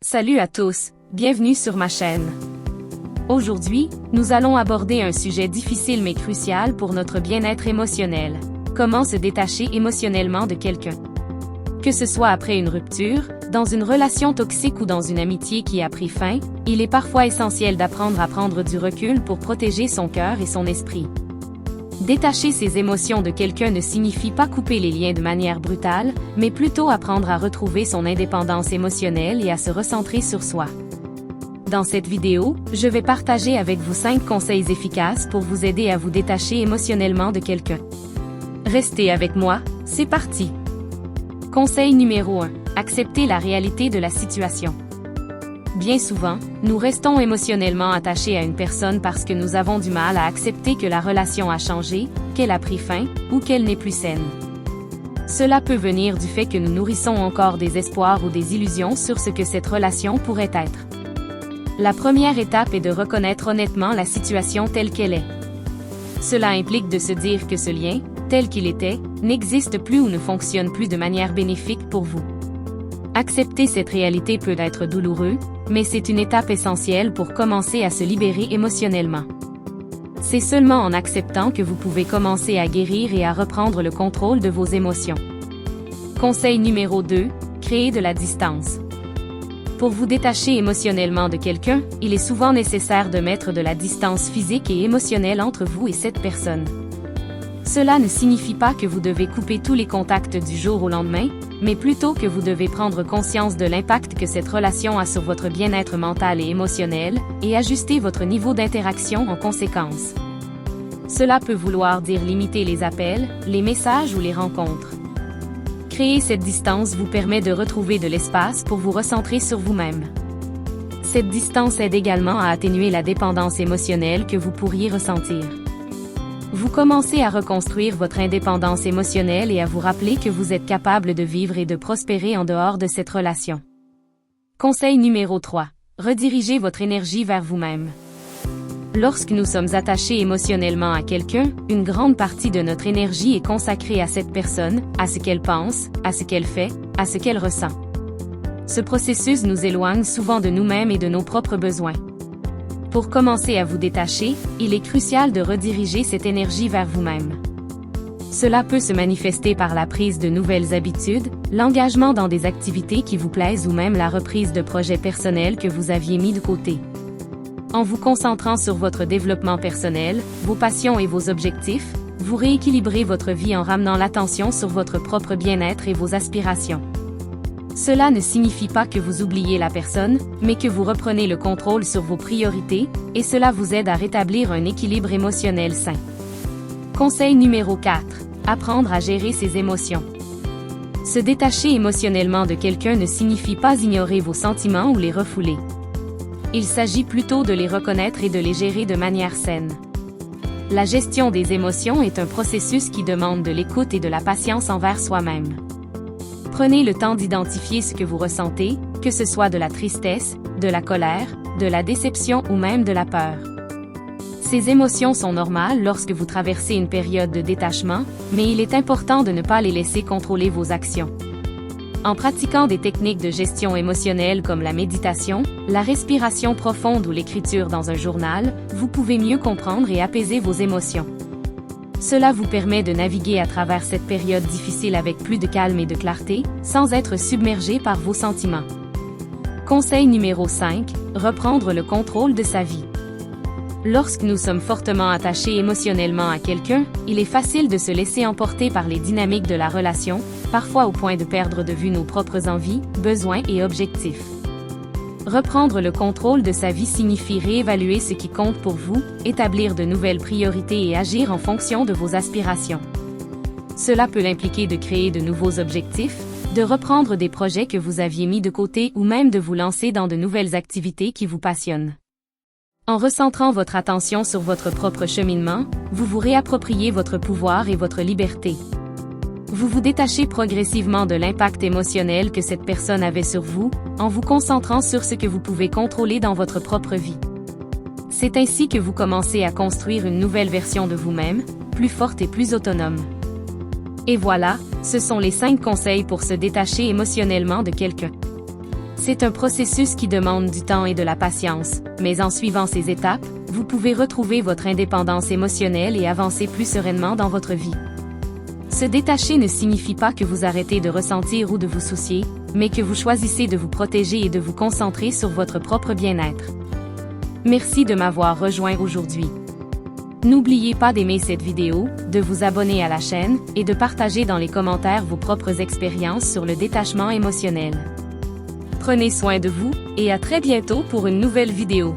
Salut à tous, bienvenue sur ma chaîne. Aujourd'hui, nous allons aborder un sujet difficile mais crucial pour notre bien-être émotionnel. Comment se détacher émotionnellement de quelqu'un? Que ce soit après une rupture, dans une relation toxique ou dans une amitié qui a pris fin, il est parfois essentiel d'apprendre à prendre du recul pour protéger son cœur et son esprit. Détacher ses émotions de quelqu'un ne signifie pas couper les liens de manière brutale, mais plutôt apprendre à retrouver son indépendance émotionnelle et à se recentrer sur soi. Dans cette vidéo, je vais partager avec vous 5 conseils efficaces pour vous aider à vous détacher émotionnellement de quelqu'un. Restez avec moi, c'est parti! Conseil numéro 1. Accepter la réalité de la situation. Bien souvent, nous restons émotionnellement attachés à une personne parce que nous avons du mal à accepter que la relation a changé, qu'elle a pris fin, ou qu'elle n'est plus saine. Cela peut venir du fait que nous nourrissons encore des espoirs ou des illusions sur ce que cette relation pourrait être. La première étape est de reconnaître honnêtement la situation telle qu'elle est. Cela implique de se dire que ce lien, tel qu'il était, n'existe plus ou ne fonctionne plus de manière bénéfique pour vous. Accepter cette réalité peut être douloureux, mais c'est une étape essentielle pour commencer à se libérer émotionnellement. C'est seulement en acceptant que vous pouvez commencer à guérir et à reprendre le contrôle de vos émotions. Conseil numéro 2. Créer de la distance. Pour vous détacher émotionnellement de quelqu'un, il est souvent nécessaire de mettre de la distance physique et émotionnelle entre vous et cette personne. Cela ne signifie pas que vous devez couper tous les contacts du jour au lendemain, mais plutôt que vous devez prendre conscience de l'impact que cette relation a sur votre bien-être mental et émotionnel, et ajuster votre niveau d'interaction en conséquence. Cela peut vouloir dire limiter les appels, les messages ou les rencontres. Créer cette distance vous permet de retrouver de l'espace pour vous recentrer sur vous-même. Cette distance aide également à atténuer la dépendance émotionnelle que vous pourriez ressentir. Vous commencez à reconstruire votre indépendance émotionnelle et à vous rappeler que vous êtes capable de vivre et de prospérer en dehors de cette relation. Conseil numéro 3. Redirigez votre énergie vers vous-même. Lorsque nous sommes attachés émotionnellement à quelqu'un, une grande partie de notre énergie est consacrée à cette personne, à ce qu'elle pense, à ce qu'elle fait, à ce qu'elle ressent. Ce processus nous éloigne souvent de nous-mêmes et de nos propres besoins. Pour commencer à vous détacher, il est crucial de rediriger cette énergie vers vous-même. Cela peut se manifester par la prise de nouvelles habitudes, l'engagement dans des activités qui vous plaisent ou même la reprise de projets personnels que vous aviez mis de côté. En vous concentrant sur votre développement personnel, vos passions et vos objectifs, vous rééquilibrez votre vie en ramenant l'attention sur votre propre bien-être et vos aspirations. Cela ne signifie pas que vous oubliez la personne, mais que vous reprenez le contrôle sur vos priorités, et cela vous aide à rétablir un équilibre émotionnel sain. Conseil numéro 4. Apprendre à gérer ses émotions. Se détacher émotionnellement de quelqu'un ne signifie pas ignorer vos sentiments ou les refouler. Il s'agit plutôt de les reconnaître et de les gérer de manière saine. La gestion des émotions est un processus qui demande de l'écoute et de la patience envers soi-même. Prenez le temps d'identifier ce que vous ressentez, que ce soit de la tristesse, de la colère, de la déception ou même de la peur. Ces émotions sont normales lorsque vous traversez une période de détachement, mais il est important de ne pas les laisser contrôler vos actions. En pratiquant des techniques de gestion émotionnelle comme la méditation, la respiration profonde ou l'écriture dans un journal, vous pouvez mieux comprendre et apaiser vos émotions. Cela vous permet de naviguer à travers cette période difficile avec plus de calme et de clarté, sans être submergé par vos sentiments. Conseil numéro 5. Reprendre le contrôle de sa vie. Lorsque nous sommes fortement attachés émotionnellement à quelqu'un, il est facile de se laisser emporter par les dynamiques de la relation, parfois au point de perdre de vue nos propres envies, besoins et objectifs. Reprendre le contrôle de sa vie signifie réévaluer ce qui compte pour vous, établir de nouvelles priorités et agir en fonction de vos aspirations. Cela peut impliquer de créer de nouveaux objectifs, de reprendre des projets que vous aviez mis de côté ou même de vous lancer dans de nouvelles activités qui vous passionnent. En recentrant votre attention sur votre propre cheminement, vous vous réappropriez votre pouvoir et votre liberté. Vous vous détachez progressivement de l'impact émotionnel que cette personne avait sur vous, en vous concentrant sur ce que vous pouvez contrôler dans votre propre vie. C'est ainsi que vous commencez à construire une nouvelle version de vous-même, plus forte et plus autonome. Et voilà, ce sont les 5 conseils pour se détacher émotionnellement de quelqu'un. C'est un processus qui demande du temps et de la patience, mais en suivant ces étapes, vous pouvez retrouver votre indépendance émotionnelle et avancer plus sereinement dans votre vie. Se détacher ne signifie pas que vous arrêtez de ressentir ou de vous soucier, mais que vous choisissez de vous protéger et de vous concentrer sur votre propre bien-être. Merci de m'avoir rejoint aujourd'hui. N'oubliez pas d'aimer cette vidéo, de vous abonner à la chaîne, et de partager dans les commentaires vos propres expériences sur le détachement émotionnel. Prenez soin de vous, et à très bientôt pour une nouvelle vidéo.